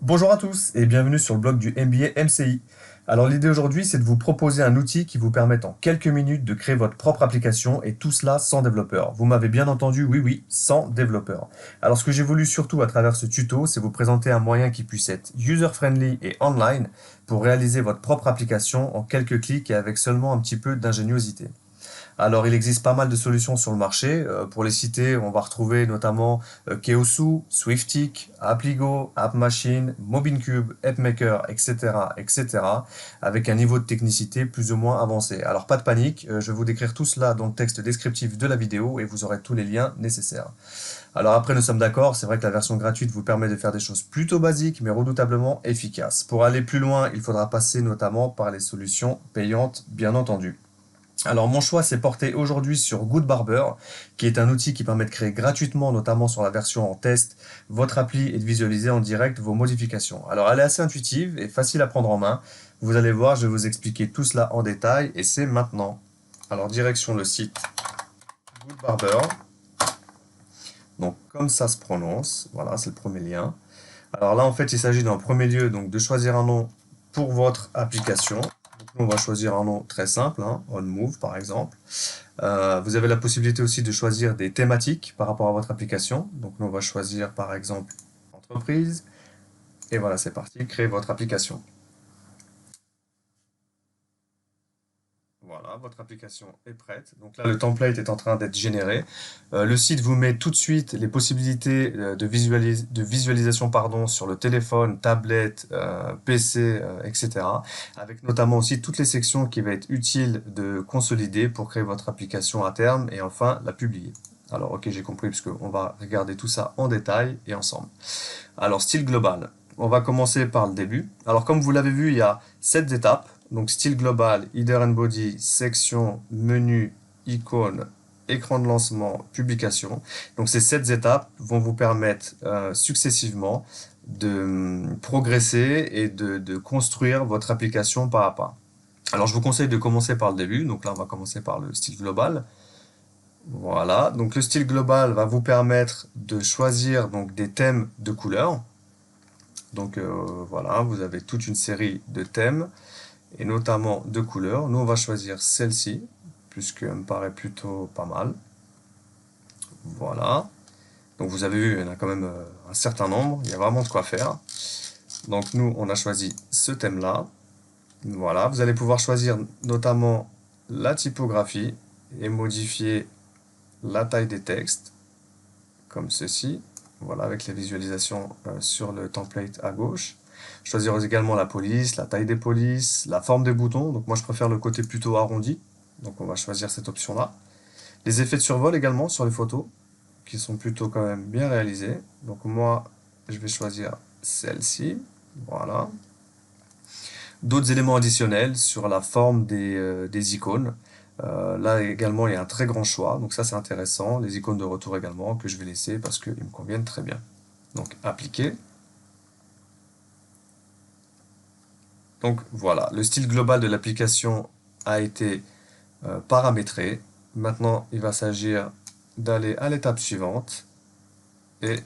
Bonjour à tous et bienvenue sur le blog du MBA MCI. Alors l'idée aujourd'hui c'est de vous proposer un outil qui vous permette en quelques minutes de créer votre propre application et tout cela sans développeur. Vous m'avez bien entendu, oui oui, sans développeur. Alors ce que j'ai voulu surtout à travers ce tuto, c'est vous présenter un moyen qui puisse être user-friendly et online pour réaliser votre propre application en quelques clics et avec seulement un petit peu d'ingéniosité. Alors, il existe pas mal de solutions sur le marché. Pour les citer, on va retrouver notamment Keosu, Swiftic, Appligo, AppMachine, MobineCube, AppMaker, etc., etc., avec un niveau de technicité plus ou moins avancé. Alors, pas de panique, je vais vous décrire tout cela dans le texte descriptif de la vidéo et vous aurez tous les liens nécessaires. Alors après, nous sommes d'accord, c'est vrai que la version gratuite vous permet de faire des choses plutôt basiques, mais redoutablement efficaces. Pour aller plus loin, il faudra passer notamment par les solutions payantes, bien entendu. Alors mon choix s'est porté aujourd'hui sur Goodbarber, qui est un outil qui permet de créer gratuitement, notamment sur la version en test, votre appli et de visualiser en direct vos modifications. Alors elle est assez intuitive et facile à prendre en main. Vous allez voir, je vais vous expliquer tout cela en détail et c'est maintenant. Alors direction le site Goodbarber. Donc comme ça se prononce, voilà, c'est le premier lien. Alors là en fait il s'agit d'un premier lieu donc de choisir un nom pour votre application. Donc, nous, on va choisir un nom très simple, hein, OnMove par exemple. Vous avez la possibilité aussi de choisir des thématiques par rapport à votre application. Donc nous, on va choisir par exemple entreprise. Et voilà, c'est parti, créer votre application. Voilà, votre application est prête. Donc là, le template est en train d'être généré. Le site vous met tout de suite les possibilités de visualisation pardon, sur le téléphone, tablette, PC, etc. Avec notamment aussi toutes les sections qui va être utile de consolider pour créer votre application à terme et enfin la publier. Alors ok, j'ai compris puisqu'on va regarder tout ça en détail et ensemble. Alors, style global. On va commencer par le début. Alors, comme vous l'avez vu, il y a 7 étapes. Donc, style global, header and body, section, menu, icône, écran de lancement, publication. Donc, ces 7 étapes vont vous permettre successivement de progresser et de construire votre application pas à pas. Alors, je vous conseille de commencer par le début. Donc là, on va commencer par le style global. Voilà, donc le style global va vous permettre de choisir donc des thèmes de couleurs. Donc voilà, vous avez toute une série de thèmes et notamment de couleurs. Nous, on va choisir celle-ci, puisqu'elle me paraît plutôt pas mal. Voilà. Donc vous avez vu, il y en a quand même un certain nombre. Il y a vraiment de quoi faire. Donc nous, on a choisi ce thème-là. Voilà, vous allez pouvoir choisir notamment la typographie et modifier la taille des textes, comme ceci. Voilà, avec les visualisations sur le template à gauche. Choisir également la police, la taille des polices, la forme des boutons. Donc moi je préfère le côté plutôt arrondi. Donc on va choisir cette option-là. Les effets de survol également sur les photos, qui sont plutôt quand même bien réalisés. Donc moi je vais choisir celle-ci. Voilà. D'autres éléments additionnels sur la forme des icônes. Là également il y a un très grand choix, donc ça c'est intéressant. Les icônes de retour également que je vais laisser parce qu'ils me conviennent très bien. Donc appliquer. Donc voilà, le style global de l'application a été paramétré. Maintenant il va s'agir d'aller à l'étape suivante et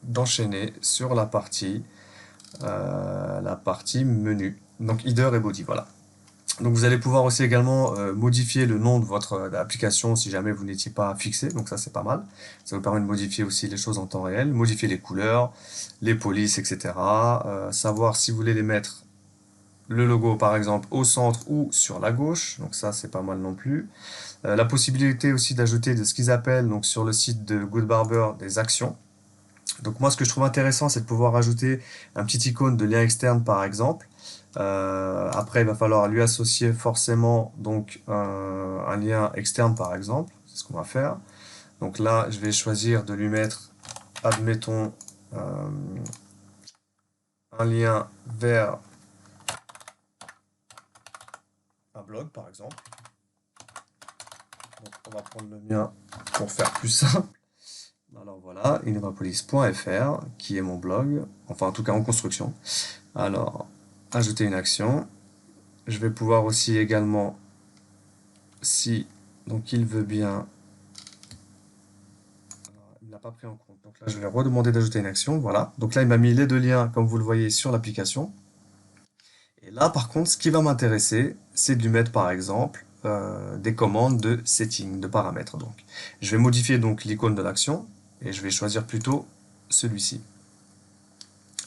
d'enchaîner sur la partie menu. Donc header et body, voilà. Donc vous allez pouvoir aussi également modifier le nom de votre application si jamais vous n'étiez pas fixé, donc ça c'est pas mal. Ça vous permet de modifier aussi les choses en temps réel, modifier les couleurs, les polices, etc. Savoir si vous voulez les mettre le logo par exemple au centre ou sur la gauche, donc ça c'est pas mal non plus. La possibilité aussi d'ajouter de ce qu'ils appellent donc sur le site de Goodbarber des actions. Donc moi ce que je trouve intéressant c'est de pouvoir ajouter un petit icône de lien externe par exemple. Après, il va falloir lui associer forcément donc un lien externe par exemple. C'est ce qu'on va faire. Donc là, je vais choisir de lui mettre, admettons, euh, un lien vers un blog par exemple. Donc on va prendre le mien pour faire plus simple. Alors voilà, innovapolis.fr qui est mon blog, enfin en tout cas en construction. Alors, ajouter une action. Je vais pouvoir aussi également, si donc il veut bien, il n'a pas pris en compte. Donc là, je vais redemander d'ajouter une action. Voilà. Donc là, il m'a mis les deux liens, comme vous le voyez, sur l'application. Et là, par contre, ce qui va m'intéresser, c'est de lui mettre, par exemple, des commandes de setting, de paramètres. Donc, je vais modifier donc l'icône de l'action et je vais choisir plutôt celui-ci.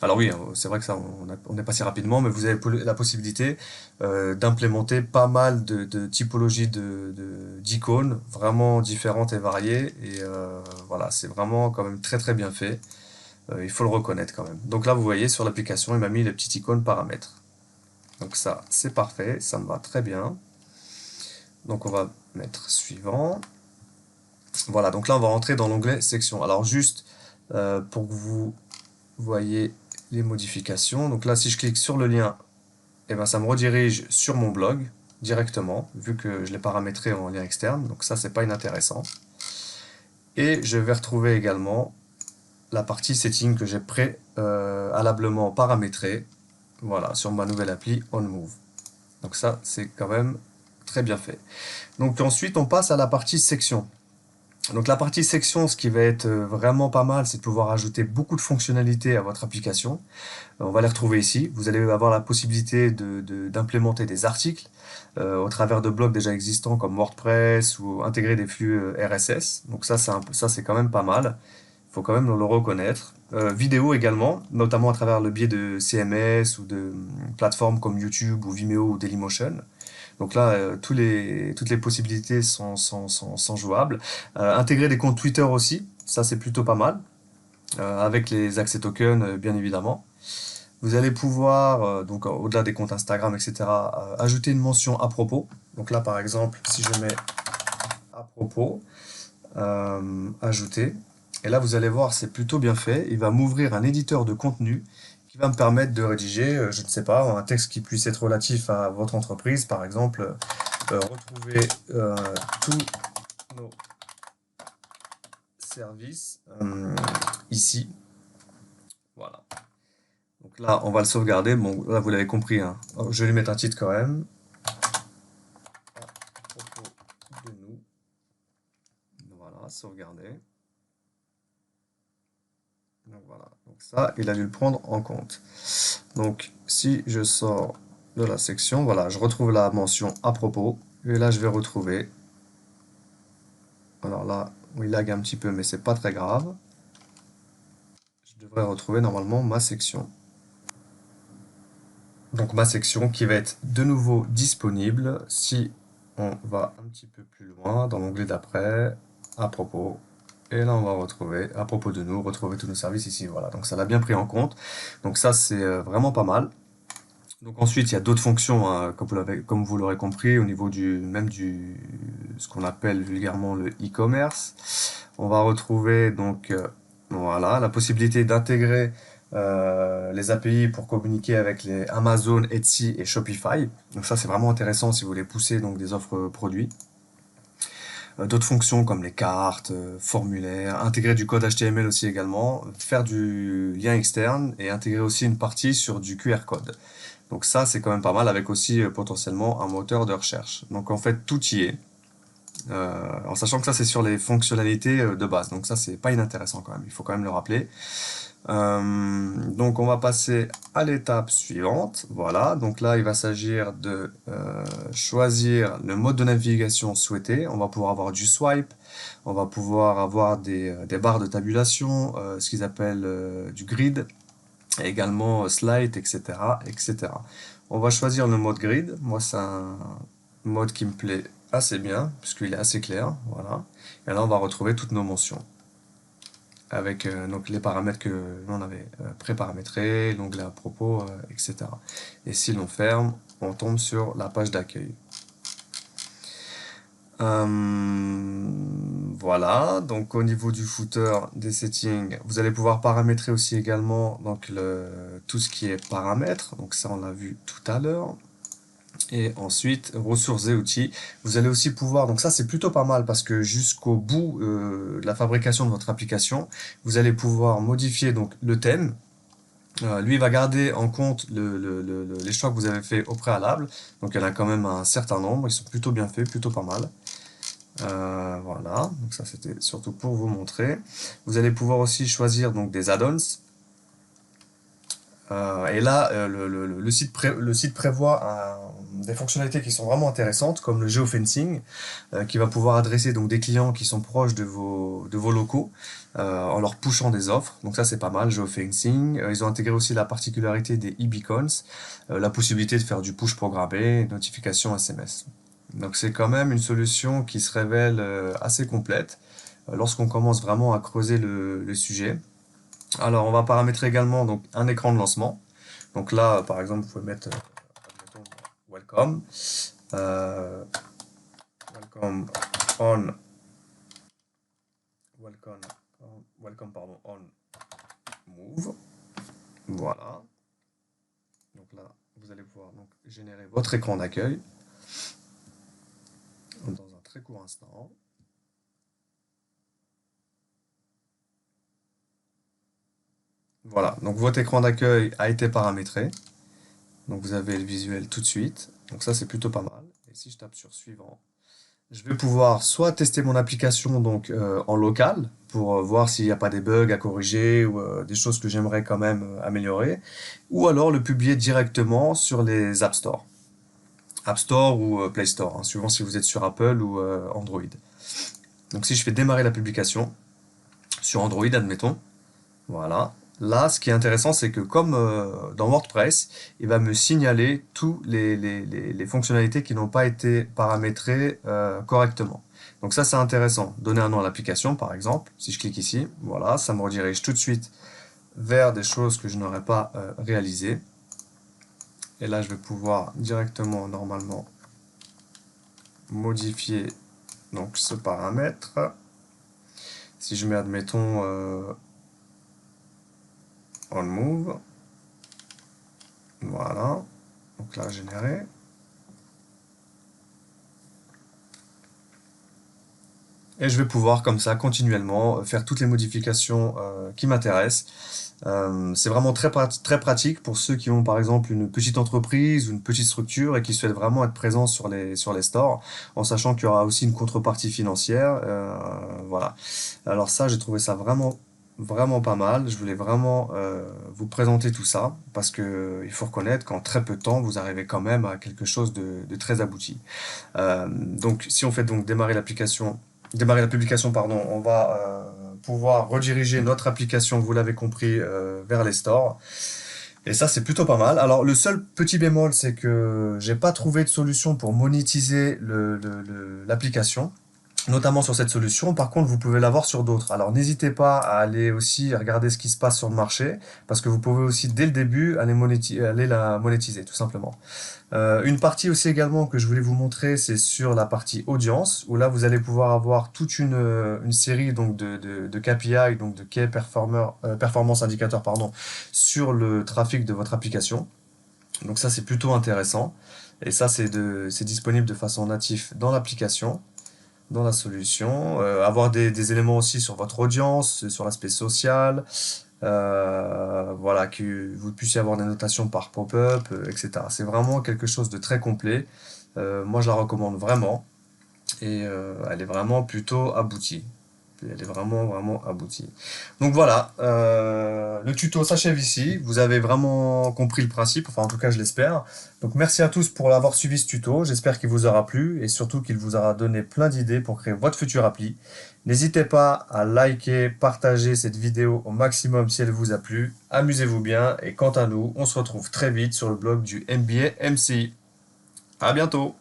Alors oui, c'est vrai que ça, on est passé rapidement, mais vous avez la possibilité d'implémenter pas mal de typologies d'icônes vraiment différentes et variées. Et voilà, c'est vraiment quand même très très bien fait. Il faut le reconnaître quand même. Donc là, vous voyez, sur l'application, il m'a mis les petites icônes paramètres. Donc ça, c'est parfait, ça me va très bien. Donc on va mettre suivant. Voilà, donc là, on va rentrer dans l'onglet section. Alors juste pour que vous voyez les modifications. Donc là, si je clique sur le lien, et ben, ça me redirige sur mon blog directement, vu que je l'ai paramétré en lien externe. Donc ça, c'est pas inintéressant. Et je vais retrouver également la partie setting que j'ai préalablement paramétré, voilà, sur ma nouvelle appli OnMove. Donc ça, c'est quand même très bien fait. Donc ensuite, on passe à la partie section. Donc la partie section, ce qui va être vraiment pas mal, c'est de pouvoir ajouter beaucoup de fonctionnalités à votre application. On va les retrouver ici. Vous allez avoir la possibilité d'implémenter des articles au travers de blogs déjà existants comme WordPress ou intégrer des flux RSS. Donc ça, c'est quand même pas mal. Il faut quand même le reconnaître. Vidéo également, notamment à travers le biais de CMS ou de plateformes comme YouTube ou Vimeo ou Dailymotion. Donc là, toutes les possibilités sont jouables. Intégrer des comptes Twitter aussi, ça c'est plutôt pas mal, avec les accès tokens bien évidemment. Vous allez pouvoir, donc au-delà des comptes Instagram, etc., ajouter une mention à propos. Donc là, par exemple, si je mets à propos, ajouter, et là vous allez voir, c'est plutôt bien fait. Il va m'ouvrir un éditeur de contenu qui va me permettre de rédiger, je ne sais pas, un texte qui puisse être relatif à votre entreprise, par exemple, retrouver tous nos services ici. Voilà. Donc là, on va le sauvegarder. Bon, là, vous l'avez compris, hein. Je vais lui mettre un titre quand même. À propos de nous. Voilà, sauvegarder. Donc voilà. Donc ça, il a dû le prendre en compte. Donc, si je sors de la section, voilà, je retrouve la mention à propos. Et là, je vais retrouver. Alors là, il lag un petit peu, mais c'est pas très grave. Je devrais retrouver normalement ma section. Donc ma section qui va être de nouveau disponible si on va un petit peu plus loin dans l'onglet d'après, à propos. Et là on va retrouver, à propos de nous, retrouver tous nos services ici. Voilà, donc ça l'a bien pris en compte. Donc ça c'est vraiment pas mal. Donc ensuite il y a d'autres fonctions, hein, comme vous l'aurez compris, au niveau ce qu'on appelle vulgairement le e-commerce. On va retrouver donc voilà, la possibilité d'intégrer les API pour communiquer avec les Amazon, Etsy et Shopify. Donc ça c'est vraiment intéressant si vous voulez pousser donc des offres produits. D'autres fonctions comme les cartes, formulaires, intégrer du code HTML aussi également, faire du lien externe et intégrer aussi une partie sur du QR code. Donc ça c'est quand même pas mal avec aussi potentiellement un moteur de recherche. Donc en fait tout y est. En sachant que ça c'est sur les fonctionnalités de base, donc ça c'est pas inintéressant quand même, il faut quand même le rappeler. Donc on va passer à l'étape suivante. Voilà, donc là il va s'agir de choisir le mode de navigation souhaité. On va pouvoir avoir du swipe, on va pouvoir avoir des barres de tabulation, ce qu'ils appellent du grid, et également slide, etc., etc. On va choisir le mode grid. Moi c'est un mode qui me plaît assez bien puisqu'il est assez clair. Voilà, et là on va retrouver toutes nos mentions avec donc les paramètres que l'on avait pré-paramétrés, l'onglet à propos, etc. Et si l'on ferme, on tombe sur la page d'accueil. Voilà, donc au niveau du footer des settings, vous allez pouvoir paramétrer aussi également donc tout ce qui est paramètres, donc ça on l'a vu tout à l'heure. Et ensuite, ressources et outils. Vous allez aussi pouvoir, donc ça c'est plutôt pas mal parce que jusqu'au bout de la fabrication de votre application, vous allez pouvoir modifier donc le thème. Lui il va garder en compte les choix que vous avez fait au préalable. Donc il y en a quand même un certain nombre, ils sont plutôt bien faits, plutôt pas mal. Voilà, donc ça c'était surtout pour vous montrer. Vous allez pouvoir aussi choisir donc des add-ons. Et là, le site prévoit des fonctionnalités qui sont vraiment intéressantes, comme le geofencing, qui va pouvoir adresser donc des clients qui sont proches de vos locaux en leur pushant des offres. Donc ça c'est pas mal, geofencing. Ils ont intégré aussi la particularité des e-beacons, la possibilité de faire du push programmé, notification SMS. Donc c'est quand même une solution qui se révèle assez complète lorsqu'on commence vraiment à creuser le sujet. Alors, on va paramétrer également donc, un écran de lancement. Donc là, par exemple, vous pouvez mettre admettons, welcome, euh, welcome on, welcome, welcome pardon, on move. Voilà. Donc là, vous allez pouvoir donc, générer votre écran d'accueil dans un très court instant. Voilà, donc votre écran d'accueil a été paramétré. Donc vous avez le visuel tout de suite. Donc ça, c'est plutôt pas mal. Et si je tape sur suivant, je vais pouvoir soit tester mon application donc en local pour voir s'il n'y a pas des bugs à corriger ou des choses que j'aimerais quand même améliorer, ou alors le publier directement sur les App Store. App Store ou Play Store, hein, suivant si vous êtes sur Apple ou Android. Donc si je fais démarrer la publication sur Android, admettons, voilà. Là, ce qui est intéressant, c'est que comme dans WordPress, il va me signaler tous les fonctionnalités qui n'ont pas été paramétrées correctement. Donc ça, c'est intéressant. Donner un nom à l'application, par exemple. Si je clique ici, voilà, ça me redirige tout de suite vers des choses que je n'aurais pas réalisées. Et là, je vais pouvoir directement, normalement, modifier donc, ce paramètre. Si je mets, admettons, on move, voilà, donc là généré. Et je vais pouvoir comme ça continuellement faire toutes les modifications qui m'intéressent. C'est vraiment très pratique pour ceux qui ont par exemple une petite entreprise ou une petite structure et qui souhaitent vraiment être présents sur les stores, en sachant qu'il y aura aussi une contrepartie financière. Voilà. Alors ça, j'ai trouvé ça vraiment pas mal. Je voulais vraiment vous présenter tout ça parce que il faut reconnaître qu'en très peu de temps, vous arrivez quand même à quelque chose de très abouti. Donc, si on fait donc démarrer la publication, pardon, on va pouvoir rediriger notre application, vous l'avez compris, vers les stores. Et ça, c'est plutôt pas mal. Alors, le seul petit bémol, c'est que j'ai pas trouvé de solution pour monétiser l'application, notamment sur cette solution. Par contre, vous pouvez l'avoir sur d'autres. Alors, n'hésitez pas à aller aussi regarder ce qui se passe sur le marché, parce que vous pouvez aussi, dès le début, aller la monétiser, tout simplement. Une partie aussi également que je voulais vous montrer, c'est sur la partie audience, où là, vous allez pouvoir avoir toute une série donc, de KPI, donc de Key Performance Indicator, pardon, sur le trafic de votre application. Donc ça, c'est plutôt intéressant. Et ça, c'est disponible de façon native dans l'application, dans la solution. Avoir des éléments aussi sur votre audience, sur l'aspect social, voilà, que vous puissiez avoir des notations par pop-up, etc. C'est vraiment quelque chose de très complet. Moi, je la recommande vraiment et elle est vraiment plutôt aboutie. Elle est vraiment aboutie. Donc voilà, le tuto s'achève ici. Vous avez vraiment compris le principe, enfin en tout cas je l'espère. Donc merci à tous pour avoir suivi ce tuto. J'espère qu'il vous aura plu et surtout qu'il vous aura donné plein d'idées pour créer votre future appli. N'hésitez pas à liker, partager cette vidéo au maximum si elle vous a plu. Amusez-vous bien et quant à nous, on se retrouve très vite sur le blog du MBA MCI. À bientôt!